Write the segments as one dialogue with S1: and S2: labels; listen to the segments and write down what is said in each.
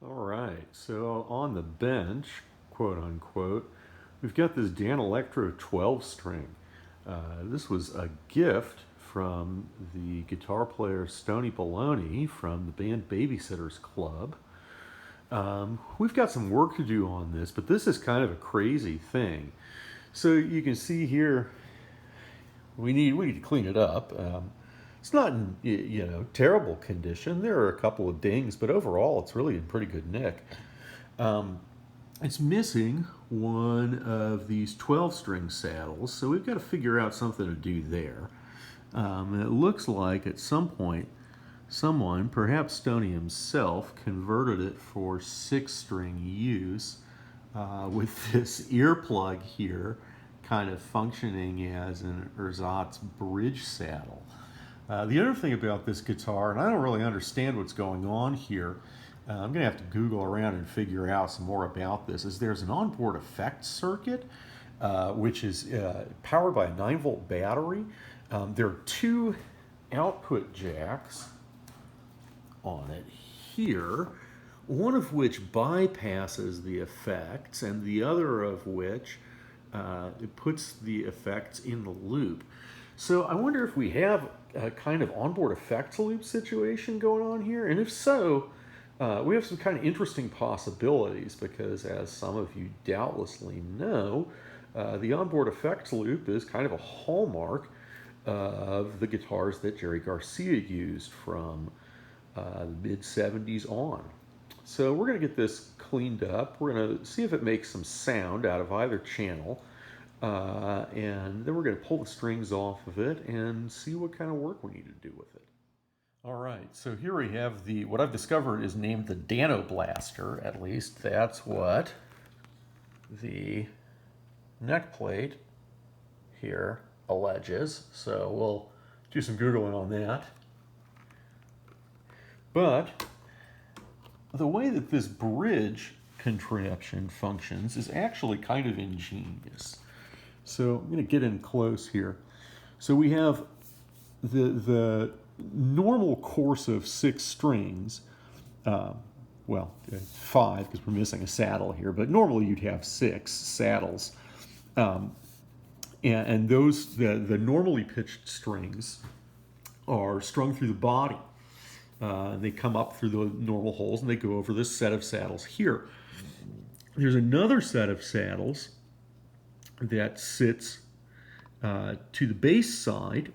S1: All right, so on the bench, quote unquote, we've got this Danelectro 12 string. This was a gift from the guitar player Stoney Baloney from the band Babysitters Club. We've got some work to do on this, but this is kind of a crazy thing. So you can see here, we need to clean it up. It's not in terrible condition. There are a couple of dings, but overall it's really in pretty good nick. It's missing one of these 12 string saddles, so we've got to figure out something to do there. And it looks like at some point someone, perhaps Stoney himself, converted it for 6-string use with this earplug here kind of functioning as an ersatz bridge saddle. The other thing about this guitar, and I don't really understand what's going on here, I'm going to have to Google around and figure out some more about this, is there's an onboard effects circuit, which is powered by a 9-volt battery. There are 2 output jacks on it here, one of which bypasses the effects and the other of which it puts the effects in the loop. So I wonder if we have a kind of onboard effects loop situation going on here, and if so, we have some kind of interesting possibilities because, as some of you doubtlessly know, the onboard effects loop is kind of a hallmark of the guitars that Jerry Garcia used from the mid-70s on. So we're going to get this cleaned up. We're going to see if it makes some sound out of either channel. And then we're going to pull the strings off of it and see what kind of work we need to do with it. All right, so here we have what I've discovered is named the Dano-Blaster, at least that's what the neck plate here alleges. So we'll do some Googling on that. But the way that this bridge contraption functions is actually kind of ingenious. So I'm going to get in close here. So we have the normal course of 6 strings. Well, 5 because we're missing a saddle here, but normally you'd have 6 saddles. And those, the normally pitched strings are strung through the body. They come up through the normal holes and they go over this set of saddles here. There's another set of saddles that sits to the bass side,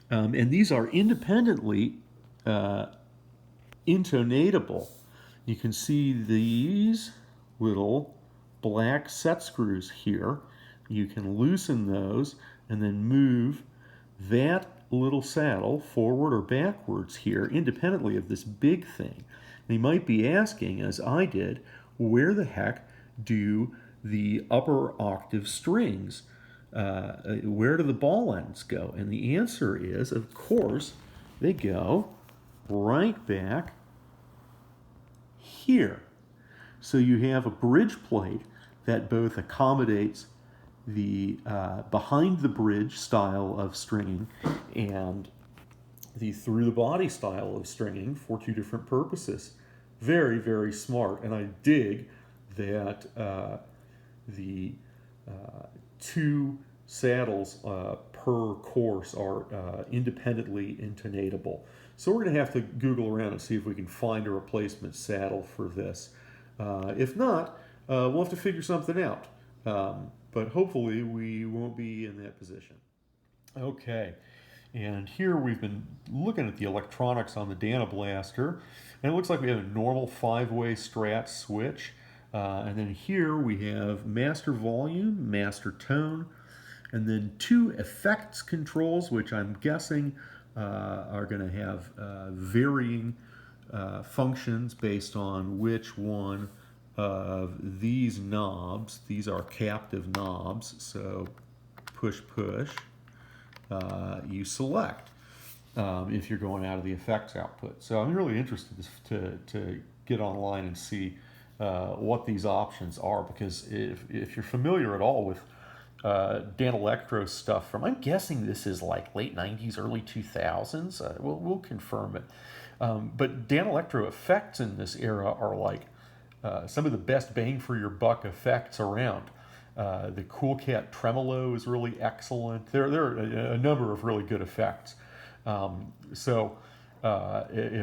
S1: and these are independently intonatable. You can see these little black set screws here. You can loosen those and then move that little saddle forward or backwards here independently of this big thing. And you might be asking, as I did, where the heck do the upper octave strings, where do the ball ends go? And the answer is, of course, they go right back here. So you have a bridge plate that both accommodates the behind the bridge style of stringing and the through the body style of stringing for 2 different purposes. Very, very smart. And I dig that the 2 saddles per course are independently intonatable. So we're going to have to Google around and see if we can find a replacement saddle for this. If not, we'll have to figure something out. But hopefully we won't be in that position. Okay, and here we've been looking at the electronics on the Dano-Blaster, and it looks like we have a normal 5-way Strat switch. And then here we have master volume, master tone, and then 2 effects controls, which I'm guessing are going to have varying functions based on which one of these knobs. These are captive knobs, so push, you select if you're going out of the effects output. So I'm really interested to get online and see what these options are, because if you're familiar at all with Danelectro stuff from, I'm guessing this is like late 90s, early 2000s. We'll confirm it. But Danelectro effects in this era are like some of the best bang for your buck effects around. The Cool Cat Tremolo is really excellent. There are a number of really good effects. If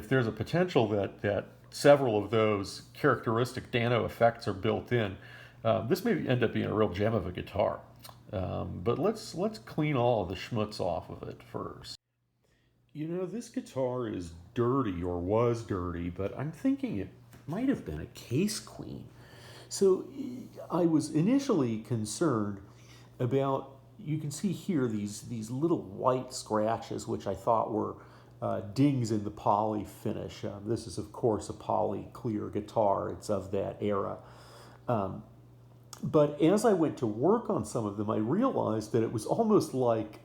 S1: there's a potential that several of those characteristic Dano effects are built in, this may end up being a real gem of a guitar. But let's clean all of the schmutz off of it first. You know, this guitar is dirty, or was dirty, but I'm thinking it might have been a case clean. So I was initially concerned about, you can see here these little white scratches, which I thought were dings in the poly finish. This is, of course, a poly clear guitar. It's of that era. But as I went to work on some of them, I realized that it was almost like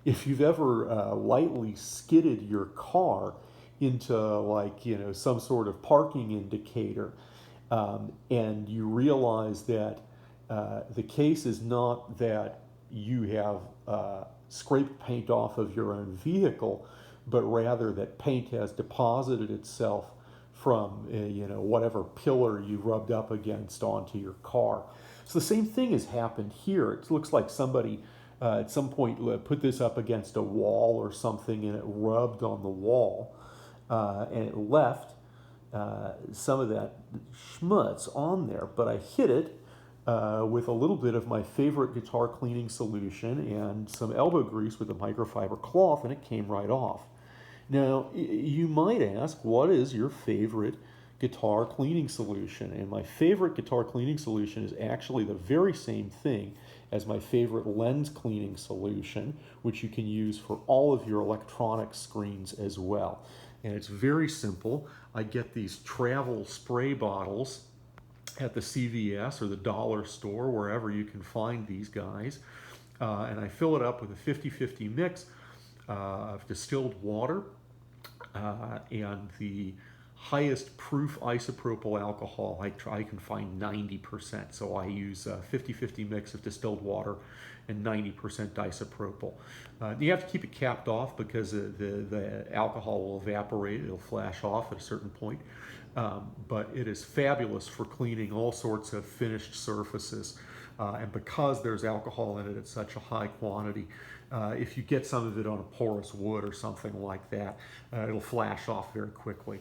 S1: if you've ever lightly skidded your car into, like, you know, some sort of parking indicator, and you realize that the case is not that you have scraped paint off of your own vehicle, but rather that paint has deposited itself from you know, whatever pillar you rubbed up against onto your car. So the same thing has happened here. It looks like somebody at some point put this up against a wall or something, and it rubbed on the wall, and it left some of that schmutz on there. But I hit it with a little bit of my favorite guitar cleaning solution and some elbow grease with a microfiber cloth, and it came right off. Now, you might ask, what is your favorite guitar cleaning solution? And my favorite guitar cleaning solution is actually the very same thing as my favorite lens cleaning solution, which you can use for all of your electronic screens as well. And it's very simple. I get these travel spray bottles at the CVS or the dollar store, wherever you can find these guys, and I fill it up with a 50-50 mix of distilled water and the highest proof isopropyl alcohol. I can find 90%, so I use a 50-50 mix of distilled water and 90% isopropyl. You have to keep it capped off because the alcohol will evaporate. It'll flash off at a certain point. But it is fabulous for cleaning all sorts of finished surfaces. And because there's alcohol in it at such a high quantity, if you get some of it on a porous wood or something like that, it'll flash off very quickly.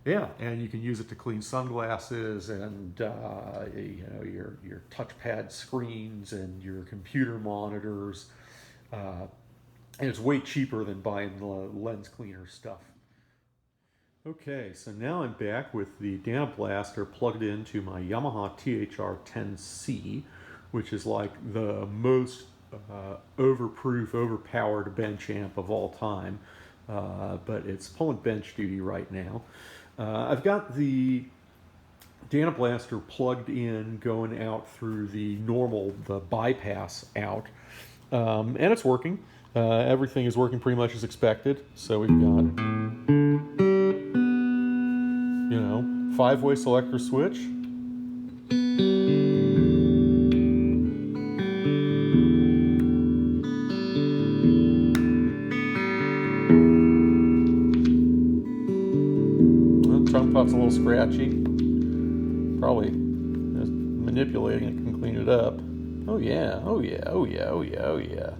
S1: Yeah, and you can use it to clean sunglasses and you know, your touchpad screens and your computer monitors. And it's way cheaper than buying the lens cleaner stuff. Okay, so now I'm back with the Dano-Blaster plugged into my Yamaha THR-10C, which is like the most overpowered bench amp of all time, but it's pulling bench duty right now. I've got the Dano-Blaster plugged in, going out through the bypass out, and it's working. Everything is working pretty much as expected. So we've got, you know, 5-way selector switch. Drum pot's a little scratchy. Probably just manipulating it can clean it up. Oh yeah, oh yeah, oh yeah, oh yeah, oh yeah.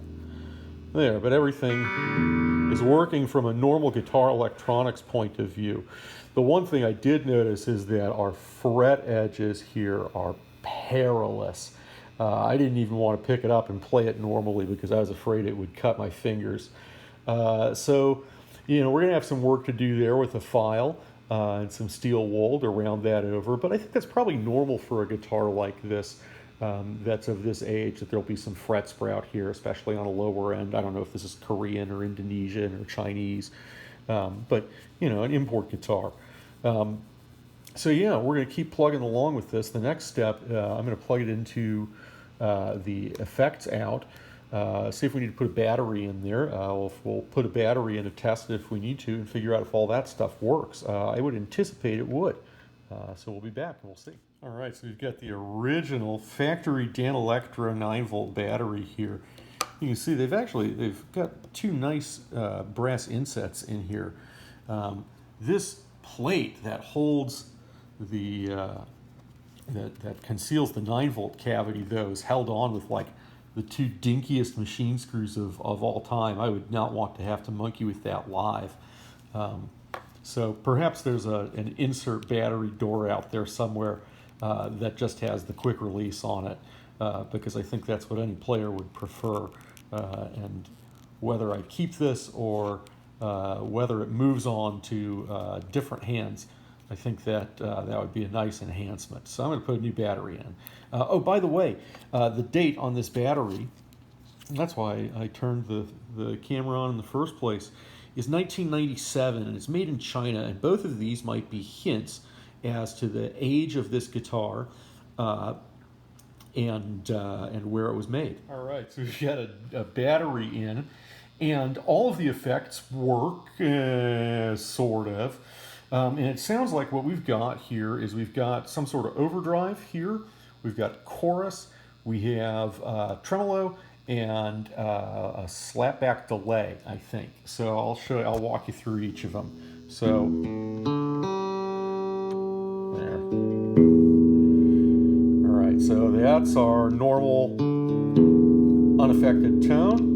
S1: There, but everything is working from a normal guitar electronics point of view. The one thing I did notice is that our fret edges here are perilous. I didn't even want to pick it up and play it normally because I was afraid it would cut my fingers. So, you know, we're going to have some work to do there with a file and some steel wool to round that over. But I think that's probably normal for a guitar like this. That's of this age, that there'll be some fret sprout here, especially on a lower end. I don't know if this is Korean or Indonesian or Chinese, but, you know, an import guitar. So yeah, we're going to keep plugging along with this. The next step, I'm going to plug it into the effects out, see if we need to put a battery in there. We'll put a battery in to test it if we need to and figure out if all that stuff works. I would anticipate it would. So we'll be back and we'll see. All right, so we've got the original factory Danelectro 9-volt battery here. You can see they've got two nice brass insets in here. This plate that holds the that conceals the 9-volt cavity, though, is held on with like the two dinkiest machine screws of all time. I would not want to have to monkey with that live. So perhaps there's an insert battery door out there somewhere that just has the quick release on it, because I think that's what any player would prefer. And whether I keep this or whether it moves on to different hands, I think that that would be a nice enhancement. So I'm going to put a new battery in. Oh, by the way, the date on this battery, and that's why I turned the camera on in the first place, is 1997, and it's made in China. And both of these might be hints as to the age of this guitar and where it was made. All right, so we've got a battery in, and all of the effects work, sort of. And it sounds like what we've got here is we've got some sort of overdrive here. We've got chorus. We have tremolo and a slapback delay, I think. So I'll walk you through each of them. So there. All right. So that's our normal unaffected tone.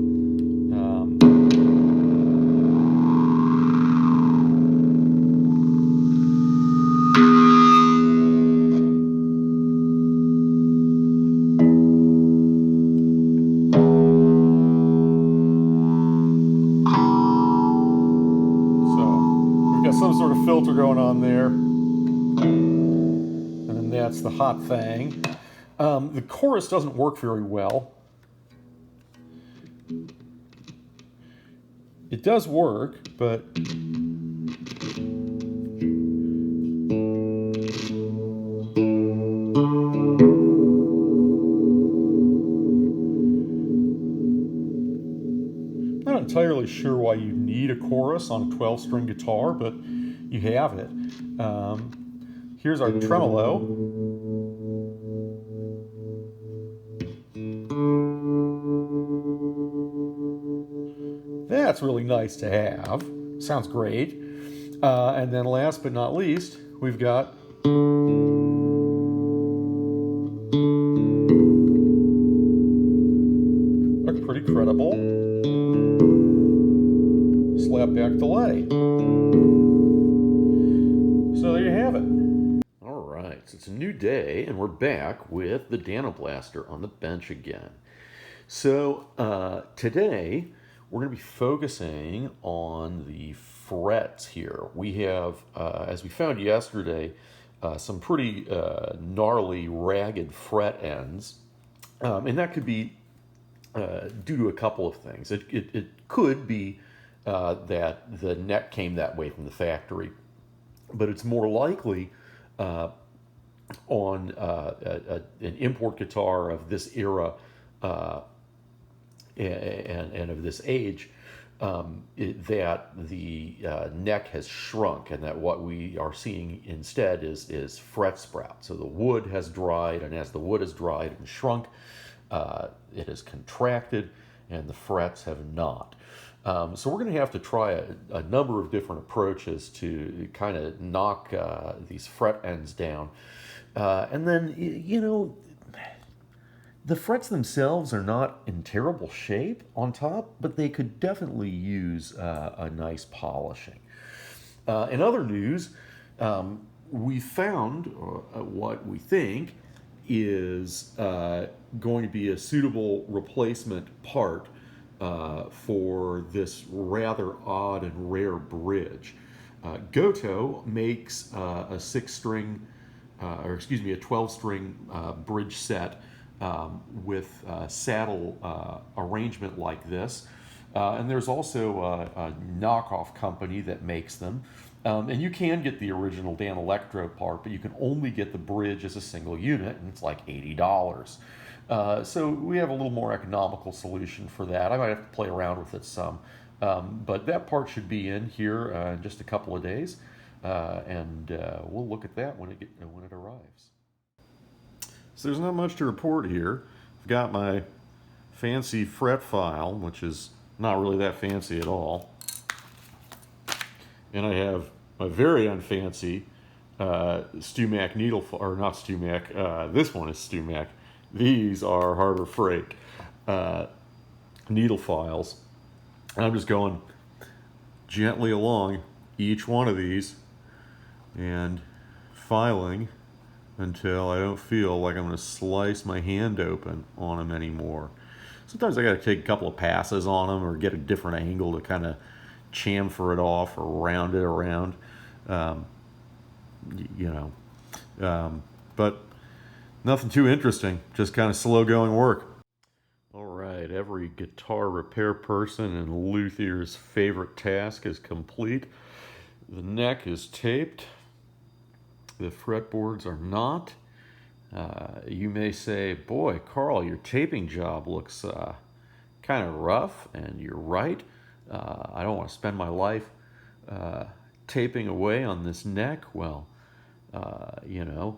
S1: Some sort of filter going on there, and then that's the hot thing. The chorus doesn't work very well. It does work, but I'm not entirely sure why you need a chorus on a 12-string guitar, but you have it. Here's our tremolo. That's really nice to have. Sounds great. And then last but not least, we've got a pretty credible slapback delay. So there you have it. All right, so it's a new day, and we're back with the Dano-Blaster on the bench again. So today, we're going to be focusing on the frets here. We have, as we found yesterday, some pretty gnarly, ragged fret ends. And that could be due to a couple of things. It could be that the neck came that way from the factory, but it's more likely on an import guitar of this era and of this age, that the neck has shrunk, and that what we are seeing instead is fret sprout. So the wood has dried, and as the wood has dried and shrunk, it has contracted, and the frets have not. So we're going to have to try a number of different approaches to kind of knock these fret ends down. And then, you know, the frets themselves are not in terrible shape on top, but they could definitely use a nice polishing. In other news, we found what we think is going to be a suitable replacement part for this rather odd and rare bridge. Goto makes a 12-string bridge set with saddle arrangement like this. And there's also a knockoff company that makes them. And you can get the original Danelectro part, but you can only get the bridge as a single unit, and it's like $80. So we have a little more economical solution for that. I might have to play around with it some. But that part should be in here in just a couple of days. And we'll look at that when it arrives. So there's not much to report here. I've got my fancy fret file, which is not really that fancy at all. And I have a very unfancy StewMac needle, or not StewMac, this one is StewMac. These are Harbor Freight needle files. And I'm just going gently along each one of these and filing until I don't feel like I'm going to slice my hand open on them anymore. Sometimes I got to take a couple of passes on them or get a different angle to kind of chamfer it off or round it around. But nothing too interesting, just kind of slow going work. All right, every guitar repair person and luthier's favorite task is complete. The neck is taped. The fretboards are not. You may say, boy, Carl, your taping job looks kind of rough, and you're right. I don't want to spend my life taping away on this neck. Well, the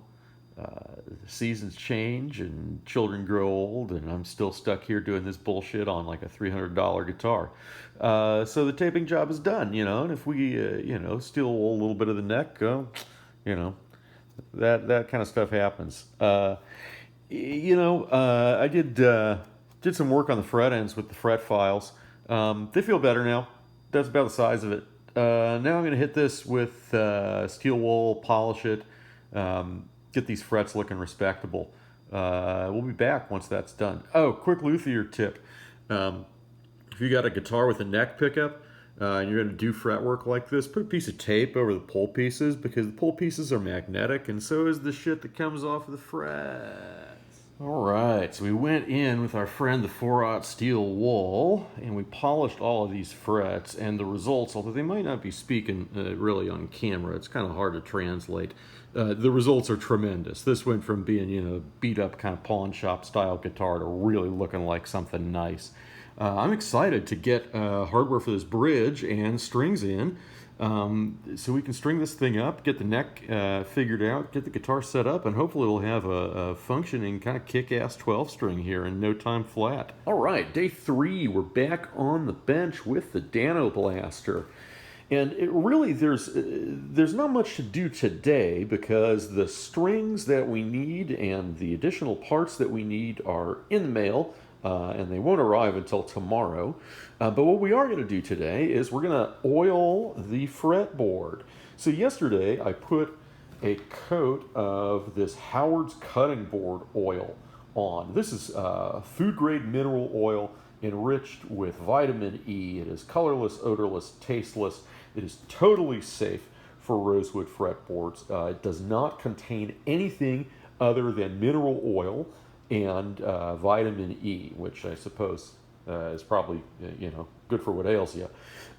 S1: seasons change and children grow old, and I'm still stuck here doing this bullshit on like a $300 guitar. So the taping job is done, and if we, steal a little bit of the neck, that kind of stuff happens. I did some work on the fret ends with the fret files. They feel better now. That's about the size of it. Now I'm going to hit this with steel wool, polish it, get these frets looking respectable. We'll be back once that's done. Oh, quick luthier tip. If you got a guitar with a neck pickup and you're going to do fretwork like this, put a piece of tape over the pull pieces, because the pull pieces are magnetic, and so is the shit that comes off of the frets. All right, so we went in with our friend the 4/0 steel wool, and we polished all of these frets, and the results, although they might not be speaking really on camera, it's kind of hard to translate. The results are tremendous. This went from being, beat up kind of pawn shop style guitar to really looking like something nice. I'm excited to get hardware for this bridge and strings in, so we can string this thing up, get the neck figured out, get the guitar set up, and hopefully we'll have a functioning kind of kick-ass 12-string here in no time flat. All right, day 3, we're back on the bench with the Dano-Blaster. And it really, there's not much to do today, because the strings that we need and the additional parts that we need are in the mail, and they won't arrive until tomorrow. But what we are going to do today is we're going to oil the fretboard. So yesterday I put a coat of this Howard's cutting board oil on. This is food grade mineral oil enriched with vitamin E. It is colorless, odorless, tasteless. It is totally safe for rosewood fretboards. It does not contain anything other than mineral oil and vitamin E, which I suppose is probably good for what ails you.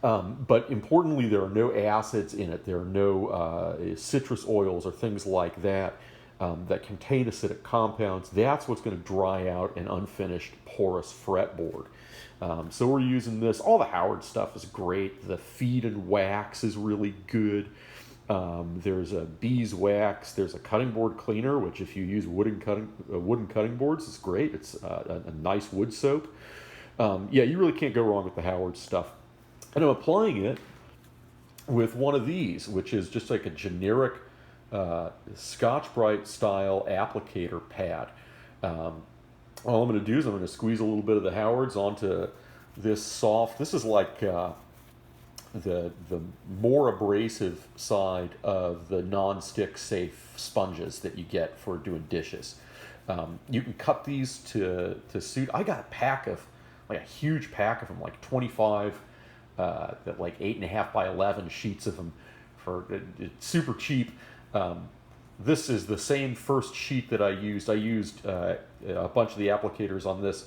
S1: But importantly, there are no acids in it. There are no citrus oils or things like that that contain acidic compounds. That's what's going to dry out an unfinished porous fretboard. So we're using this. All the Howard stuff is great. The feed and wax is really good. There's a beeswax. There's a cutting board cleaner, which if you use wooden cutting boards, it's great. It's a nice wood soap. You really can't go wrong with the Howard stuff. And I'm applying it with one of these, which is just like a generic Scotch-Brite style applicator pad. All I'm going to do is I'm going to squeeze a little bit of the Howards onto this soft. This is like the more abrasive side of the non-stick safe sponges that you get for doing dishes. You can cut these to suit. I got a pack of, like a huge pack of them, like 25, like 8.5 by 11 sheets of them for super cheap. This is the same first sheet that I used. I used a bunch of the applicators on this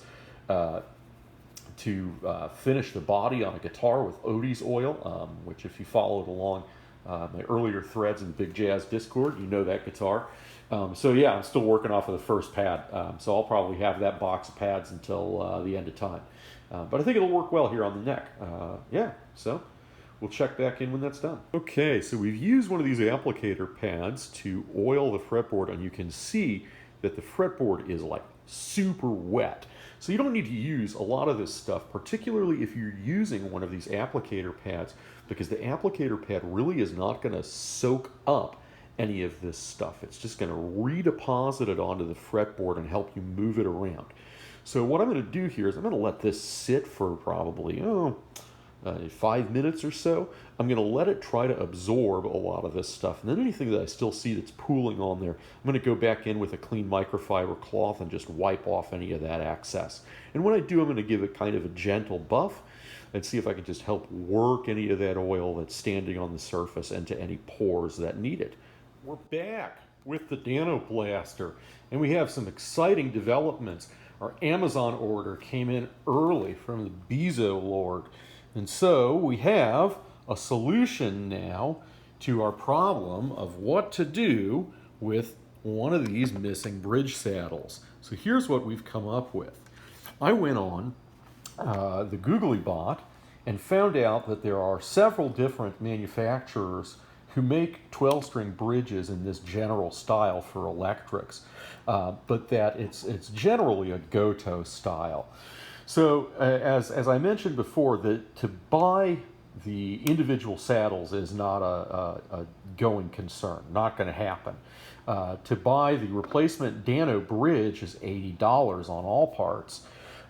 S1: to finish the body on a guitar with Odie's oil, which if you followed along my earlier threads in the Big Jazz Discord, you know that guitar. I'm still working off of the first pad, so I'll probably have that box of pads until the end of time. But I think it'll work well here on the neck. So we'll check back in when that's done. Okay, so we've used one of these applicator pads to oil the fretboard, and you can see that the fretboard is like super wet. So you don't need to use a lot of this stuff, particularly if you're using one of these applicator pads, because the applicator pad really is not going to soak up any of this stuff. It's just going to redeposit it onto the fretboard and help you move it around. So what I'm going to do here is I'm going to let this sit for probably 5 minutes or so. I'm going to let it try to absorb a lot of this stuff. And then anything that I still see that's pooling on there, I'm going to go back in with a clean microfiber cloth and just wipe off any of that excess. And when I do, I'm going to give it kind of a gentle buff and see if I can just help work any of that oil that's standing on the surface into any pores that need it. We're back with the Dano-Blaster, and we have some exciting developments. Our Amazon order came in early from the Bezo Lord, and so we have a solution now to our problem of what to do with one of these missing bridge saddles. So here's what we've come up with. I went on the Googly Bot and found out that there are several different manufacturers who make 12-string bridges in this general style for electrics, but that it's generally a Goto style. So as I mentioned before, to buy the individual saddles is not a going concern, not going to happen. To buy the replacement Dano bridge is $80 on all parts.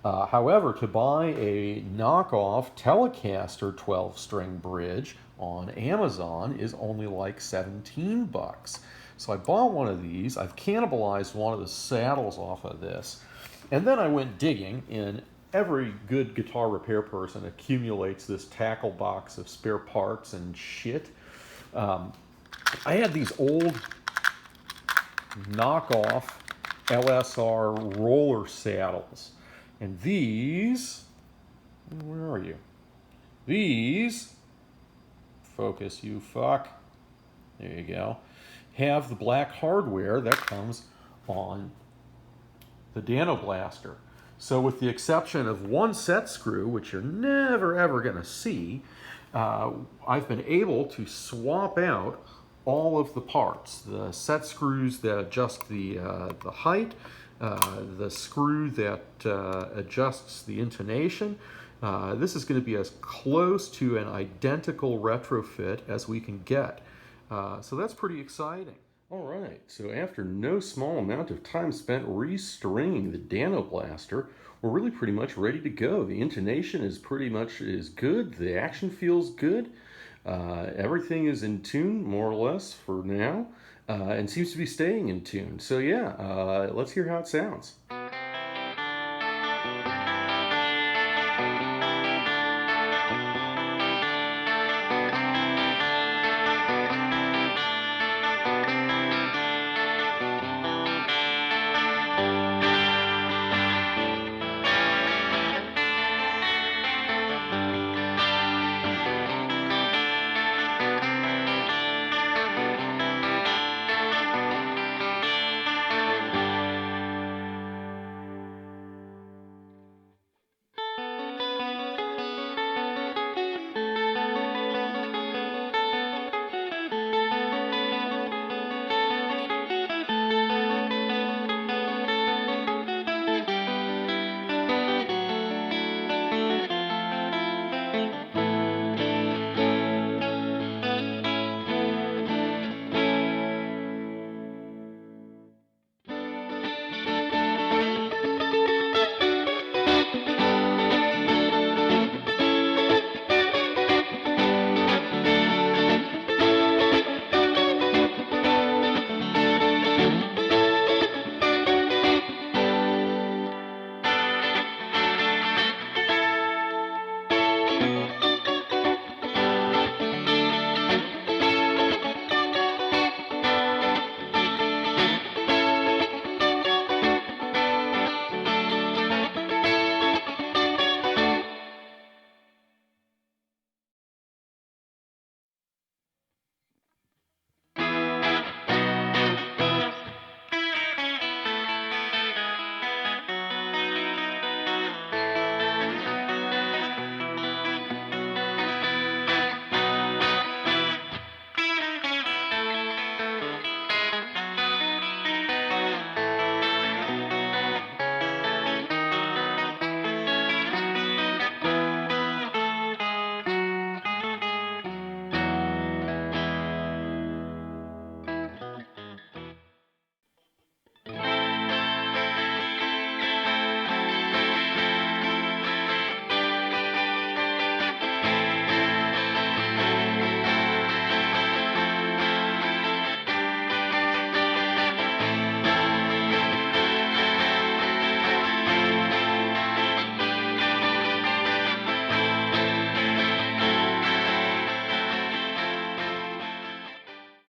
S1: However, to buy a knockoff Telecaster 12-string bridge on Amazon is only like 17 bucks. So I bought one of these. I've cannibalized one of the saddles off of this. And then I went digging, and every good guitar repair person accumulates this tackle box of spare parts and shit. I had these old knockoff LSR roller saddles. And these, where are you? These, focus you fuck, there you go, have the black hardware that comes on the Dano-Blaster. So with the exception of one set screw, which you're never ever going to see, I've been able to swap out all of the parts. The set screws that adjust the height, the screw that adjusts the intonation. This is going to be as close to an identical retrofit as we can get. So that's pretty exciting. All right, so after no small amount of time spent restringing the Dano-Blaster, we're really pretty much ready to go. The intonation is pretty much good. The action feels good. Everything is in tune, more or less, for now, and seems to be staying in tune. So yeah, let's hear how it sounds.